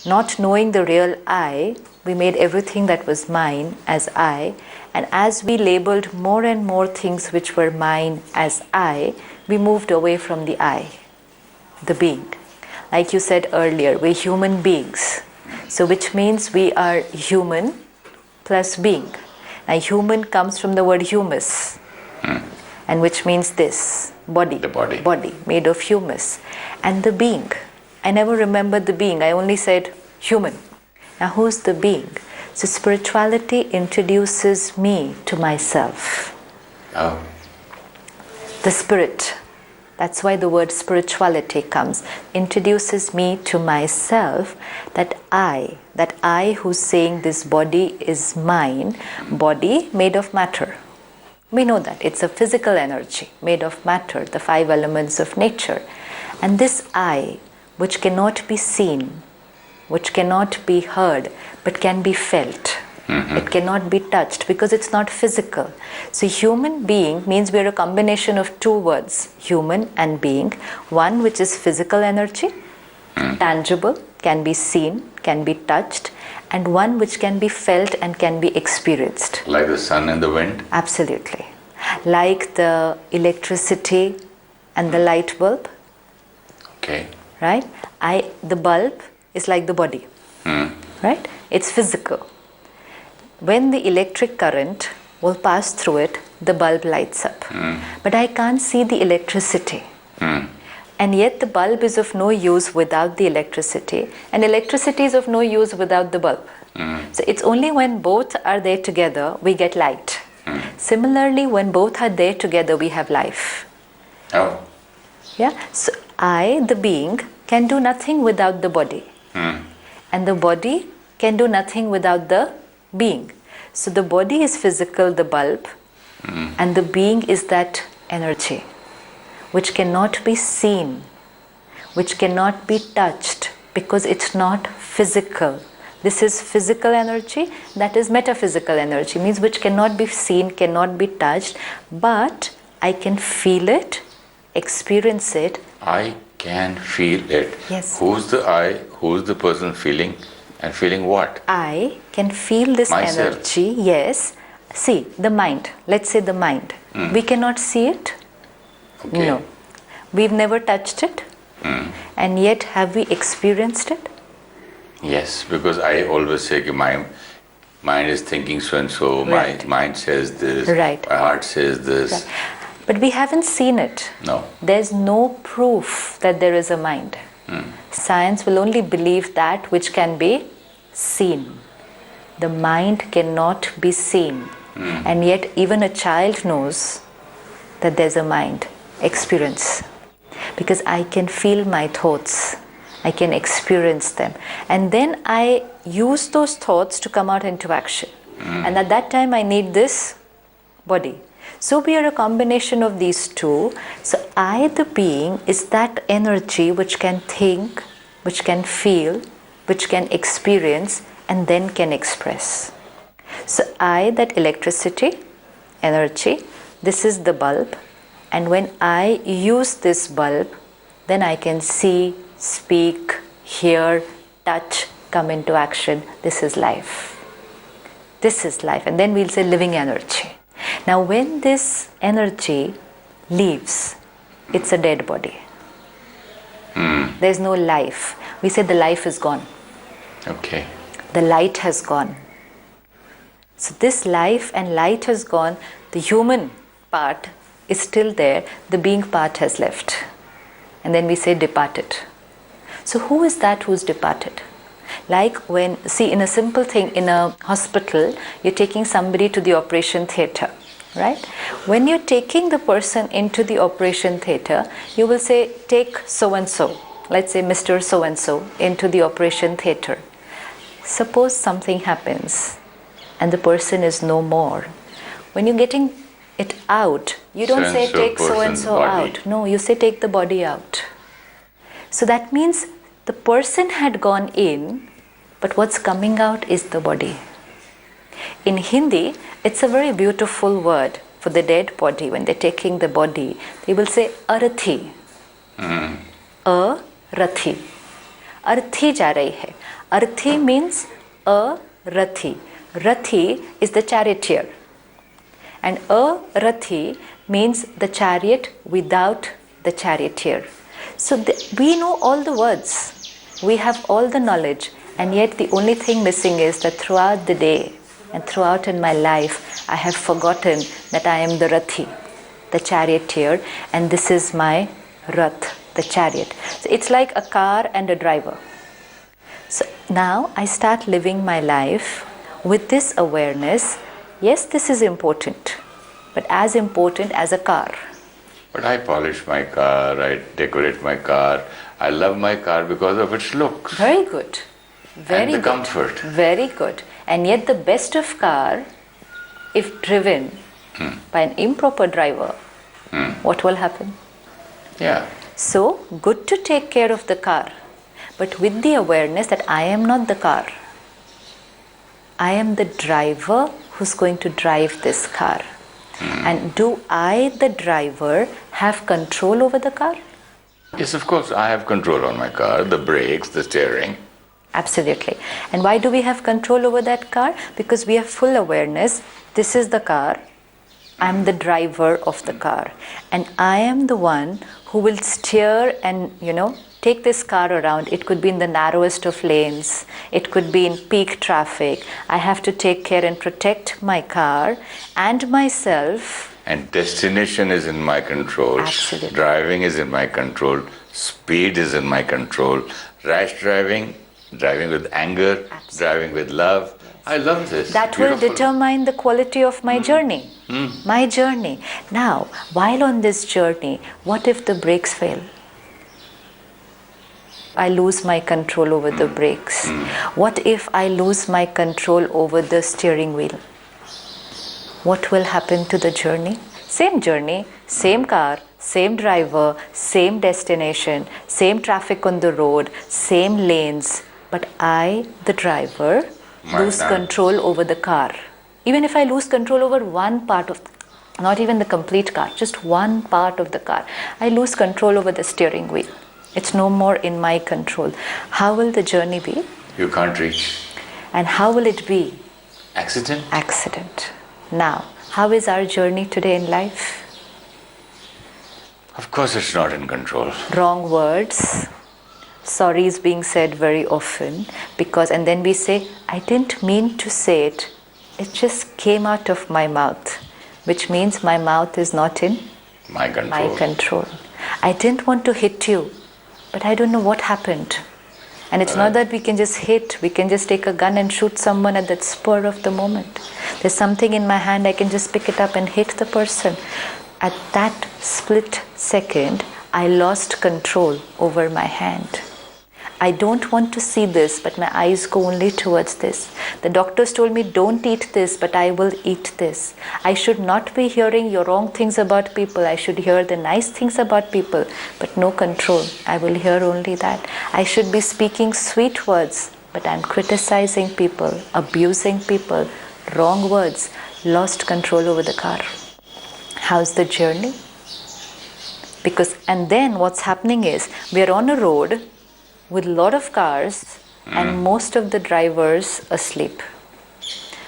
Not knowing the real I, we made everything that was mine as I, and as we labeled more and more things which were mine as I, we moved away from the I, the being. Like you said earlier, we're human beings. So which means we are human plus being. Now human comes from the word humus, and which means this, body. The body. Body, made of humus. And the being. I never remembered the being, I only said human. Now who's the being? So spirituality introduces me to myself. Oh. The spirit. That's why the word spirituality comes. Introduces me to myself, that I who's saying this body is mine, body made of matter. We know that. It's a physical energy made of matter, the 5 elements of nature. And this I, which cannot be seen, which cannot be heard, but can be felt. It cannot be touched because it's not physical. So human being means we're a combination of 2 words, human and being. One which is physical energy, tangible, can be seen, can be touched, and one which can be felt and can be experienced. Like the sun and the wind? Absolutely. Like the electricity and the light bulb. Okay. Right? The bulb is like the body. Right? It's physical. When the electric current will pass through it, the bulb lights up. But I can't see the electricity. And yet the bulb is of no use without the electricity, and electricity is of no use without the bulb. So it's only when both are there together we get light. Similarly, when both are there together we have life. Oh. Yeah. So I, the being, can do nothing without the body. And the body can do nothing without the being. So the body is physical, the bulb, and the being is that energy which cannot be seen, which cannot be touched because it's not physical. This is physical energy, that is metaphysical energy, means which cannot be seen, cannot be touched, but I can feel it, experience it. I can feel it. Yes. Who's the I? Who's the person feeling? And feeling what? I can feel this Myself. energy, yes. See, the mind, let's say the mind. We cannot see it. Okay. No. We've never touched it. And yet have we experienced it? Yes, because I always say that my mind is thinking so and so, Right. my mind says this, Right. my heart says this. Right. But we haven't seen it. No. There's no proof that there is a mind. Science will only believe that which can be seen. The mind cannot be seen. And yet even a child knows that there's a mind. Experience. Because I can feel my thoughts. I can experience them. And then I use those thoughts to come out into action. And at that time I need this body. So we are a combination of these 2. So I, the being, is that energy which can think, which can feel, which can experience, and then can express. So I, that electricity, energy, this is the bulb. And when I use this bulb, then I can see, speak, hear, touch, come into action. This is life. This is life. And then we'll say living energy. Now when this energy leaves, it's a dead body. There's no life. We say the life is gone. Okay. The light has gone. So this life and light has gone. The human part is still there. The being part has left. And then we say departed. So who is that who's departed? Like when, see, in a simple thing, in a hospital, you're taking somebody to the operation theatre, right? When you're taking the person into the operation theatre, you will say, take so-and-so, let's say Mr. So-and-so, into the operation theatre. Suppose something happens and the person is no more. When you're getting it out, you don't say take so-and-so out. No, you say take the body out. So that means the person had gone in, but what's coming out is the body. In Hindi, it's a very beautiful word for the dead body. When they're taking the body, they will say arathi. Arathi. Arthi ja rahi hai. Arthi means a rathi. Rathi is the charioteer. And a rathi means the chariot without the charioteer. So we know all the words. We have all the knowledge. And yet the only thing missing is that throughout the day and throughout in my life, I have forgotten that I am the rathi, the charioteer, and this is my rath, the chariot. So it's like a car and a driver. So now I start living my life with this awareness. Yes, this is important, but as important as a car. But I polish my car, I decorate my car. I love my car because of its looks. Very good. Very and the good. comfort. Very good. And yet the best of car, if driven by an improper driver, what will happen? Yeah. So, good to take care of the car, but with the awareness that I am not the car. I am the driver who's going to drive this car. And do I, the driver, have control over the car? Yes, of course, I have control on my car, the brakes, the steering. Absolutely. And why do we have control over that car? Because we have full awareness. This is the car. I'm the driver of the car. And I am the one who will steer and, take this car around. It could be in the narrowest of lanes. It could be in peak traffic. I have to take care and protect my car and myself. And destination is in my control. Absolutely. Driving is in my control. Speed is in my control. Rash driving with anger, driving with love. I love this. That will determine the quality of my journey. My journey. Now, while on this journey, what if the brakes fail? I lose my control over the brakes. What if I lose my control over the steering wheel? What will happen to the journey? Same journey, same car, same driver, same destination, same traffic on the road, same lanes. But I, the driver, lose control over the car. Even if I lose control over one part of, not even the complete car, just one part of the car, I lose control over the steering wheel. It's no more in my control. How will the journey be? You can't reach. And how will it be? Accident? Accident. Now, how is our journey today in life? Of course it's not in control. Wrong words. Sorry is being said very often and then we say, I didn't mean to say it. It just came out of my mouth, which means my mouth is not in my control. I didn't want to hit you, but I don't know what happened. And it's not that we can just hit, we can just take a gun and shoot someone at that spur of the moment. There's something in my hand, I can just pick it up and hit the person. At that split second, I lost control over my hand. I don't want to see this, but my eyes go only towards this. The doctors told me, don't eat this, but I will eat this. I should not be hearing your wrong things about people. I should hear the nice things about people, but no control. I will hear only that. I should be speaking sweet words, but I'm criticizing people, abusing people, wrong words, lost control over the car. How's the journey? And then what's happening is, we're on a road with a lot of cars and most of the drivers asleep,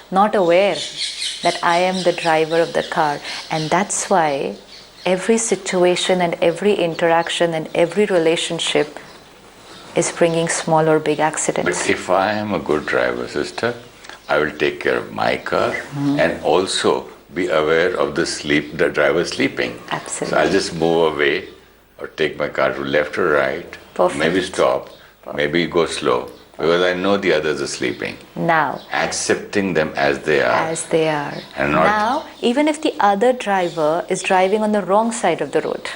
not aware that I am the driver of the car. And that's why every situation and every interaction and every relationship is bringing small or big accidents. But if I am a good driver, sister, I will take care of my car and also be aware of the driver sleeping. Absolutely. So I'll just move away or take my car to left or right. Perfect. Maybe stop, maybe go slow, because I know the others are sleeping. Now, accepting them as they are. As they are. And not, now, even if the other driver is driving on the wrong side of the road,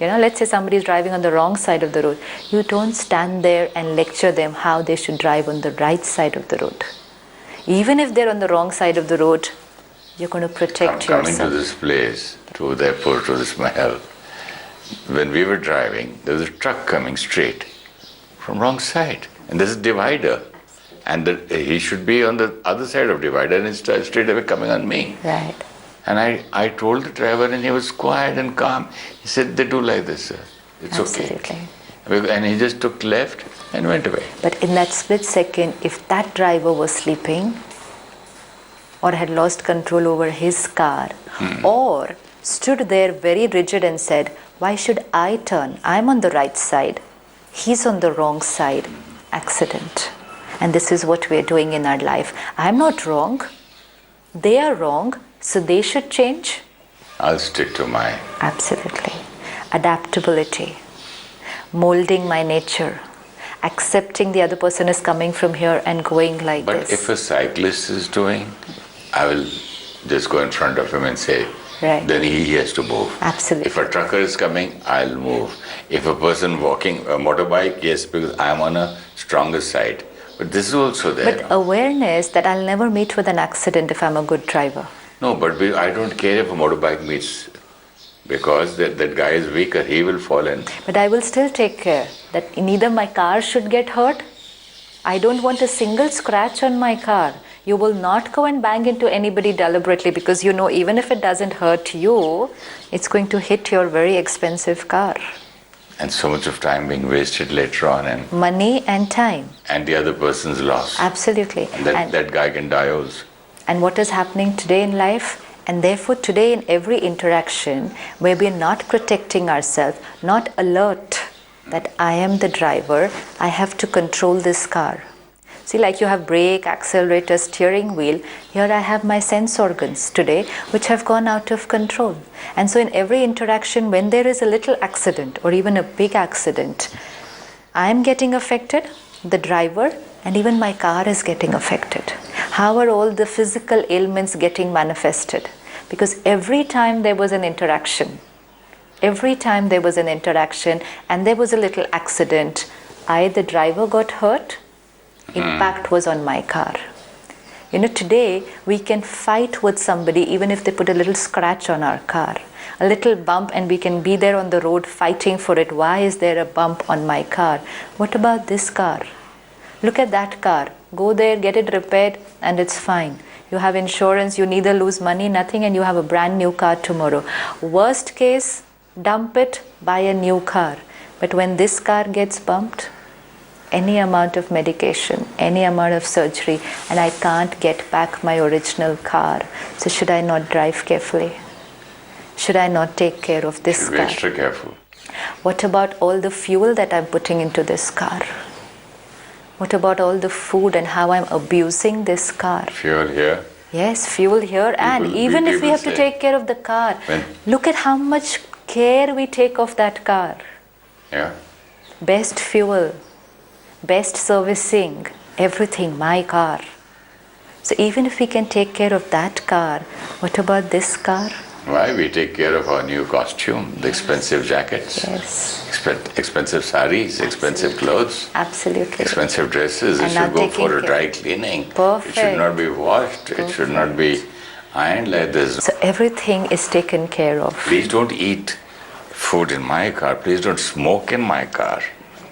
let's say somebody is driving on the wrong side of the road, you don't stand there and lecture them how they should drive on the right side of the road. Even if they're on the wrong side of the road, you're going to protect yourself. Coming to this place, to the airport, to this mahal, when we were driving, there was a truck coming straight from wrong side. And there's a divider. And he should be on the other side of divider and it's straight away coming on me. Right. And I told the driver and he was quiet and calm. He said, they do like this, sir. It's Absolutely. okay. And he just took left and went away. But in that split second, if that driver was sleeping or had lost control over his car or stood there very rigid and said, why should I turn? I'm on the right side. He's on the wrong side. Accident. And this is what we're doing in our life. I'm not wrong. They are wrong. So they should change. I'll stick to my... Absolutely. Adaptability. Molding my nature. Accepting the other person is coming from here and going like But this. if a cyclist is doing, I will just go in front of him and say, Right. then he has to move. Absolutely. If a trucker is coming, I'll move. If a person walking a motorbike, yes, because I'm on a stronger side. But this is also there. But awareness that I'll never meet with an accident if I'm a good driver. No, but I don't care if a motorbike meets, because that guy is weaker, he will fall in. But I will still take care that neither my car should get hurt. I don't want a single scratch on my car. You will not go and bang into anybody deliberately because you know even if it doesn't hurt you, it's going to hit your very expensive car. And so much of time being wasted later on, and Money and time. and the other person's lost. Absolutely. And that guy can die also. And what is happening today in life? And therefore today in every interaction where we are not protecting ourselves, not alert that I am the driver, I have to control this car. See, like you have brake, accelerator, steering wheel, here I have my sense organs today which have gone out of control. And so in every interaction when there is a little accident or even a big accident, I am getting affected, the driver, and even my car is getting affected. How are all the physical ailments getting manifested? Because every time there was an interaction and there was a little accident, I, the driver, got hurt, impact was on my car. You know, today we can fight with somebody even if they put a little scratch on our car, a little bump, and we can be there on the road fighting for it. Why is there a bump on my car? What about this car? Look at that car. Go there, get it repaired, and it's fine. You have insurance, you neither lose money, nothing, and you have a brand new car tomorrow. Worst case, dump it, buy a new car. But when this car gets bumped, any amount of medication, any amount of surgery, and I can't get back my original car. So should I not drive carefully? Should I not take care of this Should be car? extra careful. What about all the fuel that I'm putting into this car? What about all the food and how I'm abusing this car? Fuel here. Yes, fuel here, and even if we have to take care of the car, look at how much care we take of that car. Yeah. Best fuel, best servicing, everything, my car. So even if we can take care of that car, what about this car? Why? We take care of our new costume, the expensive jackets, Yes, expensive saris, expensive clothes, absolutely. expensive dresses. It And should not go taking for a care. dry cleaning. Perfect. It should not be washed. It should not be ironed like this. So everything is taken care of. Please don't eat food in my car. Please don't smoke in my car.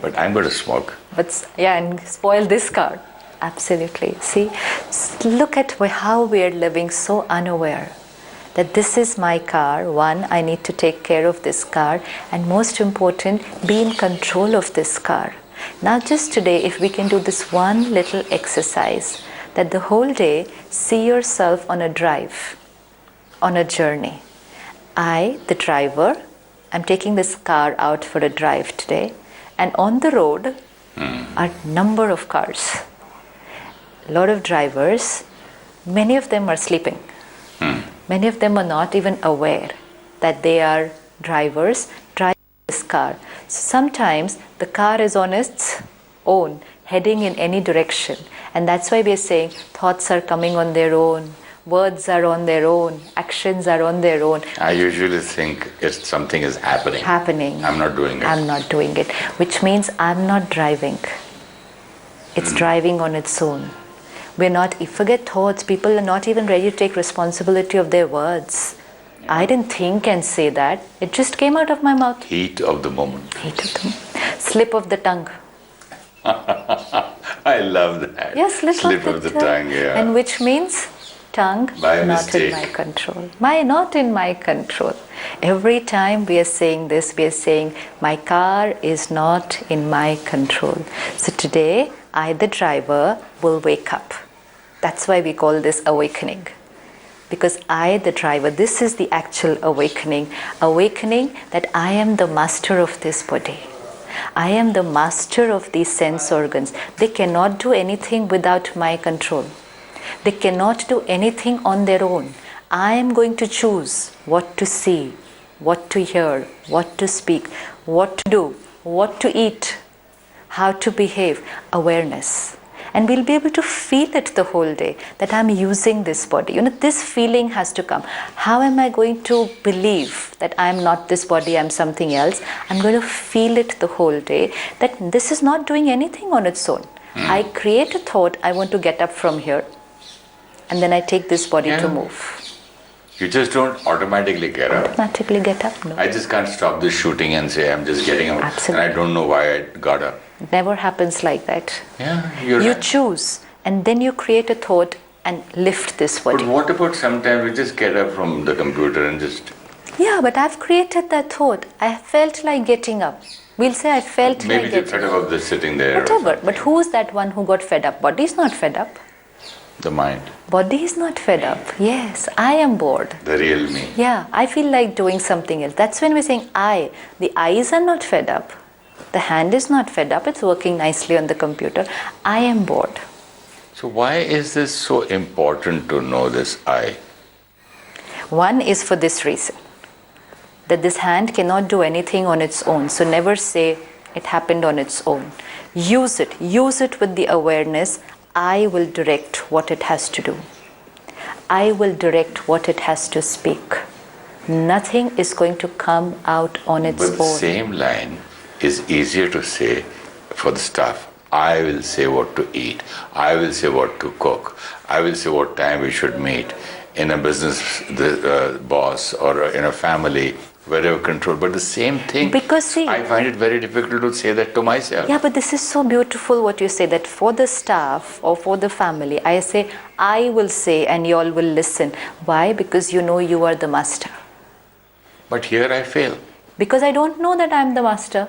But I'm going to smoke. But yeah, and spoil this car. Absolutely. See, look at how we are living so unaware that this is my car. One, I need to take care of this car, and most important, be in control of this car. Now just today, if we can do this one little exercise, that the whole day, see yourself on a drive, on a journey. I, the driver, I'm taking this car out for a drive today, and on the road are number of cars. A lot of drivers, many of them are sleeping. Many of them are not even aware that they are drivers driving this car. So sometimes the car is on its own, heading in any direction. And that's why we are saying thoughts are coming on their own, words are on their own, actions are on their own. I usually think if something is happening. I'm not doing it. I'm not doing it, which means I'm not driving. It's driving on its own. We're not, forget thoughts, people are not even ready to take responsibility of their words. I didn't think and say that. It just came out of my mouth. Heat of the moment. Heat of the slip of the tongue. I love that. Yes, slip of the tongue, yeah. And which means tongue By not mistake. in my control. Not in my control. Every time we are saying this, we are saying, my car is not in my control. So today, I, the driver, will wake up. That's why we call this awakening. Because I, the driver, this is the actual awakening. Awakening that I am the master of this body. I am the master of these sense organs. They cannot do anything without my control. They cannot do anything on their own. I am going to choose what to see, what to hear, what to speak, what to do, what to eat, how to behave. Awareness. And we'll be able to feel it the whole day, that I'm using this body. This feeling has to come. How am I going to believe that I'm not this body, I'm something else? I'm going to feel it the whole day, that this is not doing anything on its own. I create a thought, I want to get up from here, and then I take this body to move. You just don't automatically get up. Automatically get up, no. I just can't stop this shooting and say I'm just getting up. Absolutely. And I don't know why I got up. It never happens like that. Yeah, you right. choose, and then you create a thought and lift this body. But what about sometimes we just get up from the computer and just... Yeah, but I've created that thought. I felt like getting up. We'll say I felt maybe like you're getting fed up of just sitting there. Whatever. But who's that one who got fed up? Body is not fed up. The mind. Body is not fed up. Yes, I am bored. The real me. Yeah, I feel like doing something else. That's when we're saying I. The eyes are not fed up. The hand is not fed up. It's working nicely on the computer. I am bored. So why is this so important to know this I? One is for this reason, that this hand cannot do anything on its own. So never say it happened on its own. Use it. Use it with the awareness. I will direct what it has to do. I will direct what it has to speak. Nothing is going to come out on its own. But the same line is easier to say for the staff. I will say what to eat. I will say what to cook. I will say what time we should meet. In a business, the boss, or in a family, wherever control. But the same thing, because see, I find it very difficult to say that to myself. Yeah, but this is so beautiful what you say, that for the staff or for the family, I say, I will say and you all will listen. Why? Because you know you are the master. But here I fail. Because I don't know that I am the master.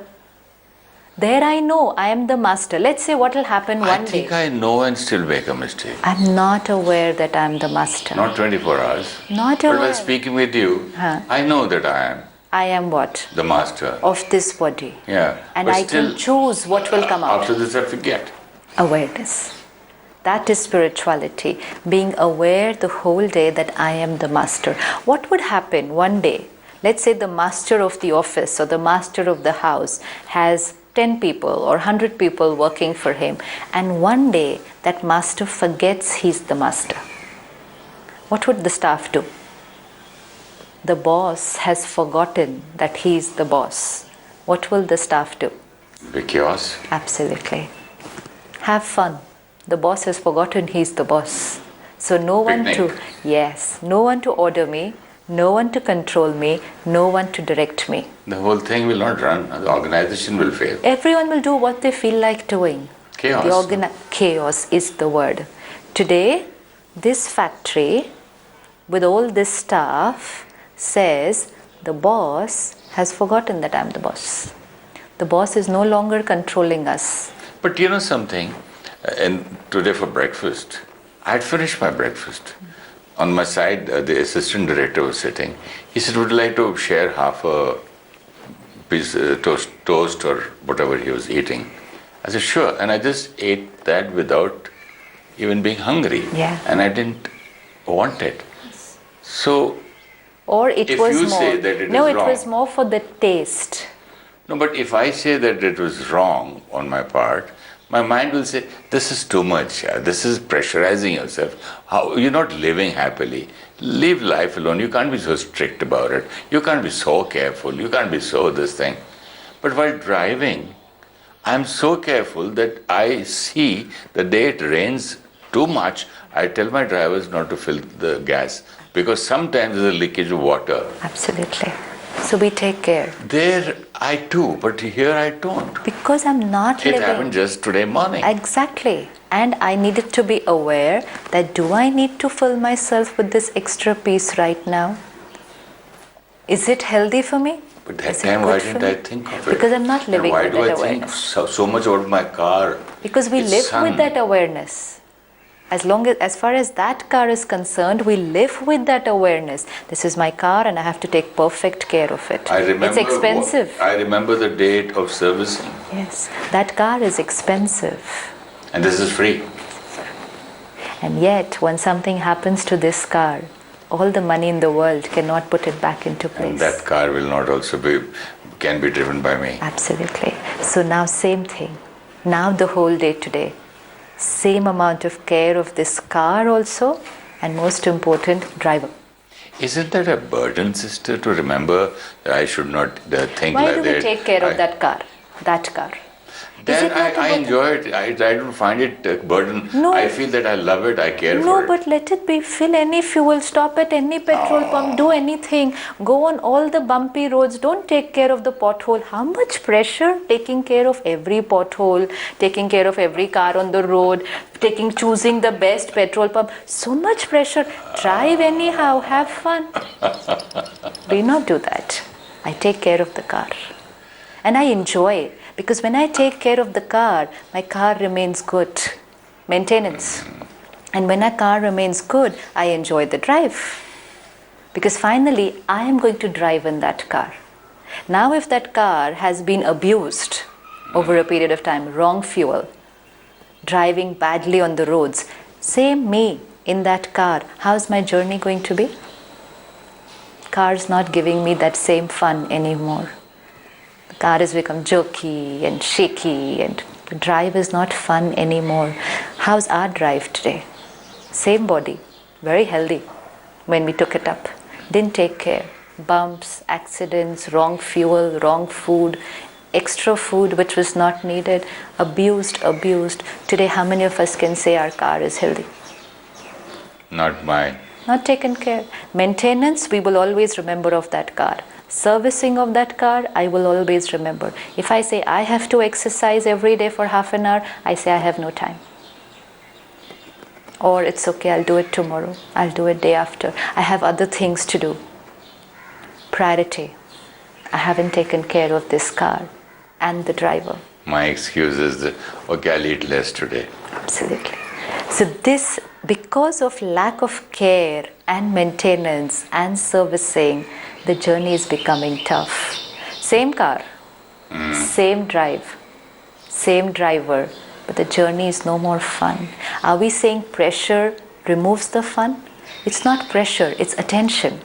There I know I am the master. Let's say what will happen one day. I think I know and still make a mistake. I'm not aware that I'm the master. Not 24 hours. Not aware. aware. But while speaking with you, I know that I am. I am what? The master. Of this body. Yeah. And but I can choose what will come out. After this I forget. Awareness. That is spirituality. Being aware the whole day that I am the master. What would happen one day? Let's say the master of the office or the master of the house has 10 people or 100 people working for him, and one day that master forgets he's the master. What would the staff do? The boss has forgotten that he is the boss. What will the staff do? Be chaos. Absolutely. Have fun. The boss has forgotten he is the boss. So no one no one to order me, no one to control me, no one to direct me. The whole thing will not run. The organization will fail. Everyone will do what they feel like doing. Chaos. Chaos is the word. Today, this factory with all this staff says the boss has forgotten that I'm the boss. The boss is no longer controlling us. But you know something? And today for breakfast, I had finished my breakfast. On my side, the assistant director was sitting. He said, would you like to share half a piece toast or whatever he was eating? I said, sure. And I just ate that without even being hungry. Yeah. And I didn't want it. So, or it if was you more. say that it no, is it wrong, was more for the taste. No, but if I say that it was wrong on my part, my mind will say, this is too much. This is pressurizing yourself. You're not living happily. Leave life alone. You can't be so strict about it. You can't be so careful. You can't be so this thing. But while driving, I'm so careful that I see the day it rains too much, I tell my drivers not to fill the gas because sometimes there's a leakage of water. Absolutely. So we take care. There I do, but here I don't. Because I'm not It living. happened just today morning. Exactly. And I needed to be aware that do I need to fill myself with this extra piece right now? Is it healthy for me? But that Is it time, why good for didn't I me? think of it? Because I'm not And living why with do that I think awareness. so much about my car? Because we Its live sun. with that awareness. As far as that car is concerned, we live with that awareness. This is my car and I have to take perfect care of it. I remember It's expensive. I remember the date of servicing. Yes, that car is expensive. And this is free. And yet, when something happens to this car, all the money in the world cannot put it back into place. And that car will not also can be driven by me. Absolutely. So now same thing. Now the whole day today. Same amount of care of this car also, and most important, driver. Isn't that a burden, sister, to remember that I should not think Why like do that? we take care of that car? That car. Then I enjoy it. I don't find it a burden. No. I feel that I love it, I care for No, it. but let it be. Fill any fuel, stop at any petrol pump, do anything. Go on all the bumpy roads. Don't take care of the pothole. How much pressure taking care of every pothole, taking care of every car on the road, choosing the best petrol pump. So much pressure. Drive anyhow, have fun. Do not do that. I take care of the car. And I enjoy it. Because when I take care of the car, my car remains good. Maintenance. And when a car remains good, I enjoy the drive. Because finally, I am going to drive in that car. Now if that car has been abused over a period of time, wrong fuel, driving badly on the roads, same me in that car, how's my journey going to be? Car's not giving me that same fun anymore. The car has become jerky and shaky and the drive is not fun anymore. How's our drive today? Same body, very healthy when we took it up. Didn't take care. Bumps, accidents, wrong fuel, wrong food, extra food which was not needed, abused. Today, how many of us can say our car is healthy? Not mine. Not taken care. Maintenance, we will always remember of that car. Servicing of that car, I will always remember. If I say I have to exercise every day for half an hour, I say I have no time. Or it's okay, I'll do it tomorrow. I'll do it day after. I have other things to do. Priority. I haven't taken care of this car and the driver. My excuse is, okay, I'll eat less today. Absolutely. So this, because of lack of care and maintenance and servicing, the journey is becoming tough. Same car, same drive, same driver, but the journey is no more fun. Are we saying pressure removes the fun? It's not pressure, it's attention.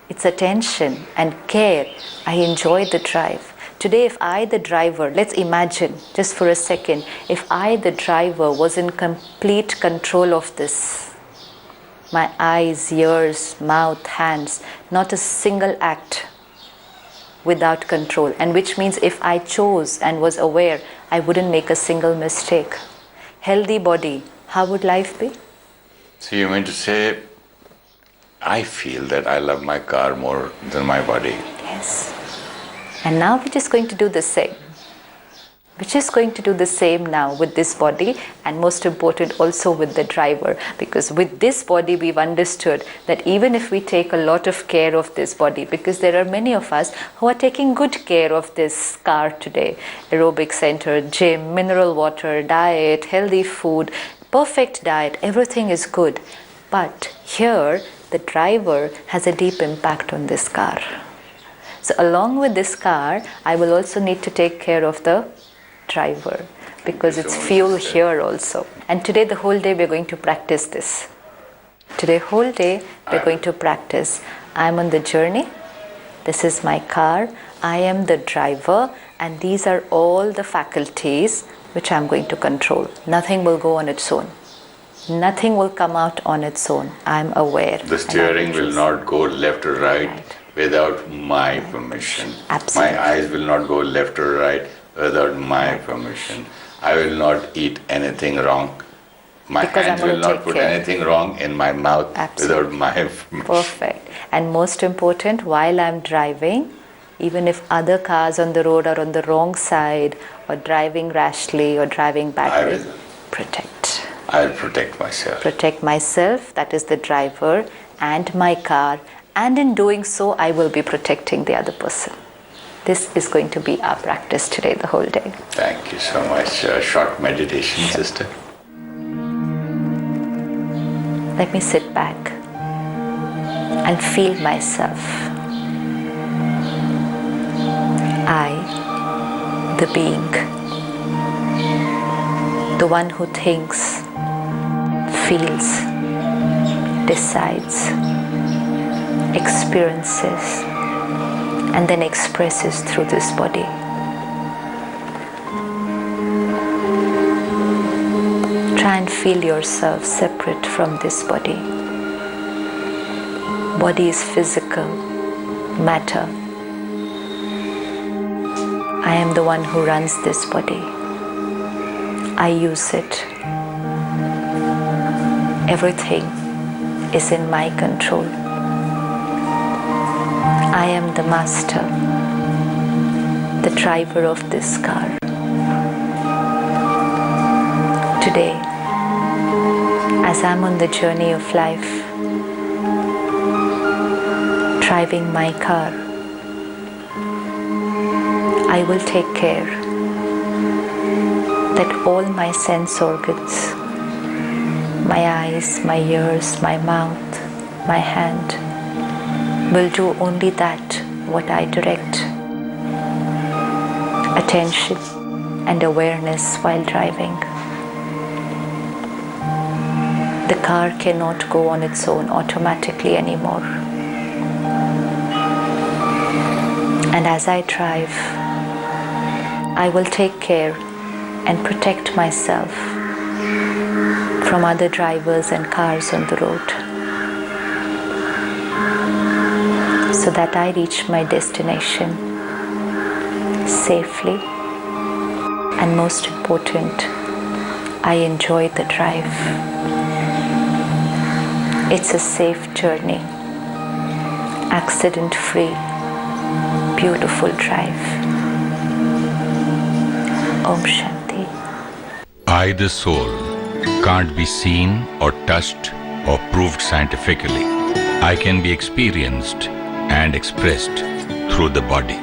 It's attention and care. I enjoy the drive. Today, if I, the driver, let's imagine just for a second, if I, the driver, was in complete control of this, my eyes, ears, mouth, hands, not a single act without control, and which means if I chose and was aware, I wouldn't make a single mistake. Healthy body, how would life be? So you mean to say, I feel that I love my car more than my body. Yes. And now we're just going to do the same. We're just going to do the same now with this body, and most important also with the driver, because with this body we've understood that even if we take a lot of care of this body, because there are many of us who are taking good care of this car today, aerobic center, gym, mineral water, diet, healthy food, perfect diet, everything is good. But here the driver has a deep impact on this car. So along with this car, I will also need to take care of the driver, because it's fuel here also. And today, the whole day, we're going to practice this. Today, whole day, we're going to practice. I'm on the journey. This is my car. I am the driver. And these are all the faculties which I'm going to control. Nothing will go on its own. Nothing will come out on its own. I'm aware. The steering will not go left or right without my permission. Absolutely. My eyes will not go left or right without my permission. I will not eat anything wrong. My Because hands I'm will gonna not take put care. anything wrong in my mouth Absolutely. without my permission. Perfect. And most important, while I'm driving, even if other cars on the road are on the wrong side or driving rashly or driving badly, will. protect. I'll protect myself. Protect myself, that is the driver, and my car, and in doing so, I will be protecting the other person. This is going to be our practice today, the whole day. Thank you so much. Short meditation, sister. Let me sit back and feel myself. I, the being, the one who thinks, feels, decides, experiences, and then expresses through this body. Try and feel yourself separate from this body. Body is physical, matter. I am the one who runs this body. I use it. Everything is in my control. I am the master, the driver of this car. Today, as I'm on the journey of life, driving my car, I will take care that all my sense organs, my eyes, my ears, my mouth, my hand, will do only that what I direct. Attention and awareness while driving. The car cannot go on its own automatically anymore. And as I drive, I will take care and protect myself from other drivers and cars on the road, so that I reach my destination safely, and most important, I enjoy the drive. It's a safe journey, accident-free, beautiful drive. Om Shanti. I, the soul, can't be seen or touched or proved scientifically. I can be experienced and expressed through the body.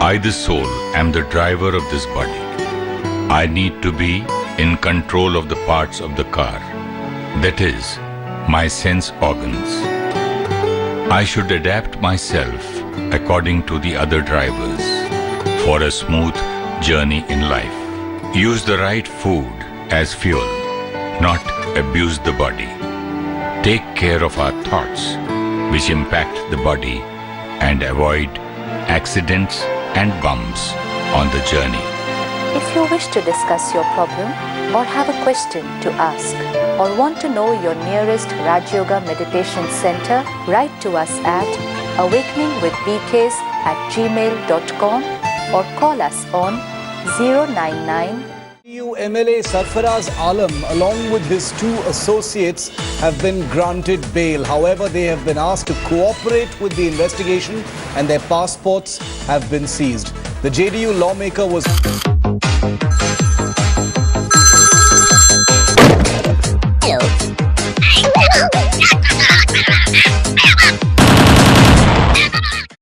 I, the soul, am the driver of this body. I need to be in control of the parts of the car, that is, my sense organs. I should adapt myself according to the other drivers for a smooth journey in life. Use the right food as fuel, not abuse the body. Take care of our thoughts, which impact the body, and avoid accidents and bumps on the journey. If you wish to discuss your problem or have a question to ask or want to know your nearest Rajayoga Meditation Center, write to us at awakeningwithbks@gmail.com or call us on 099. MLA Sarfaraz Alam, along with his two associates, have been granted bail. However, they have been asked to cooperate with the investigation and their passports have been seized. The JDU lawmaker was...